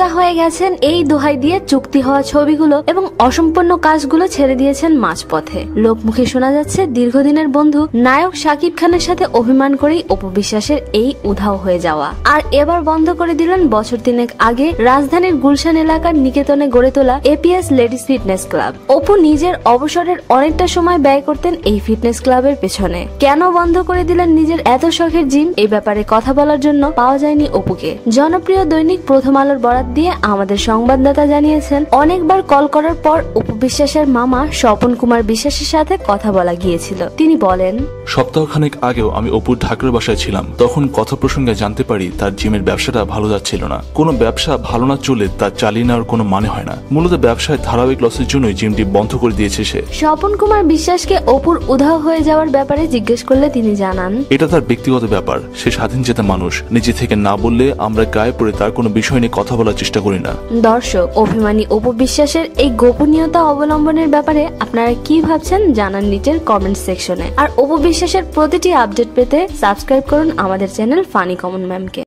ফিটা হয়ে গেছেন এই দোহাই দিয়ে চুক্তি হওয়া ছবিগুলো এবং অসম্পূর্ণ কাজগুলো ছেড়ে দিয়েছেন মাঝপথে। লোকমুখে শোনা যাচ্ছে দীর্ঘদিনের বন্ধু নায়ক শাকিব খানের সাথে অভিমান করেই অপু বিশ্বাসের এই উধাও হয়ে যাওয়া। আর এবার বন্ধ করে দিলেন বছর 3 আগে রাজধানীর গুলশান এলাকার নিকেতনে গড়ে তোলা APS ladies fitness club. Apu নিজের অবসরের অনেকটা সময় ব্যয় করতেন এই ফিটনেস ক্লাবের পেছনে। কেন বন্ধ করে দিলেন নিজের এত শখের জিম, এই ব্যাপারে কথা বলার জন্য পাওয়া যায়নি অপুকে। জনপ্রিয় দৈনিক প্রথম আলোর বরাত দিয়ে আমাদের সংবাদদাতা জানিয়েছেন, অনেকবার কল করার পর অপু বিশ্বাসের মামা স্বপন কুমার বিশ্বাসের সাথে কথা বলা গিয়েছিল। তিনি বলেন, সপ্তাহখানেক আগেও আমি অপুর ঢাকার বাসায় ছিলাম। তখন কথা প্রসঙ্গে জানতে পারি তার জিমের ব্যবসাটা ভালো যাচ্ছিল না। কোনো ব্যবসা ভালো না চলে তা চালিয়ে নেওয়ার কোনো মানে হয় না। মূলত ব্যবসায় ধারাবাহিক লসের জন্যই জিমটি বন্ধ করে দিয়েছে সে। স্বপন কুমার বিশ্বাসকে অপুর উধাও হয়ে যাওয়ার ব্যাপারে জিজ্ঞেস করলে তিনি জানান, এটা তার ব্যক্তিগত ব্যাপার। সে স্বাধীন চেতা মানুষ। নিজে থেকে না বললে আমরা গায়ে পড়ে তার কোনো বিষয় নিয়ে কথা বলার চেষ্টা করি না। দর্শক, অভিমানী অপু বিশ্বাসের এই গোপনীয়তা অবলম্বনের ব্যাপারে আপনারা কি ভাবছেন জানান নিচের কমেন্ট সেকশনে। আর অপু বিশ্বাসের প্রতিটি আপডেট পেতে সাবস্ক্রাইব করুন আমাদের চ্যানেল ফানি কমন ম্যামকে।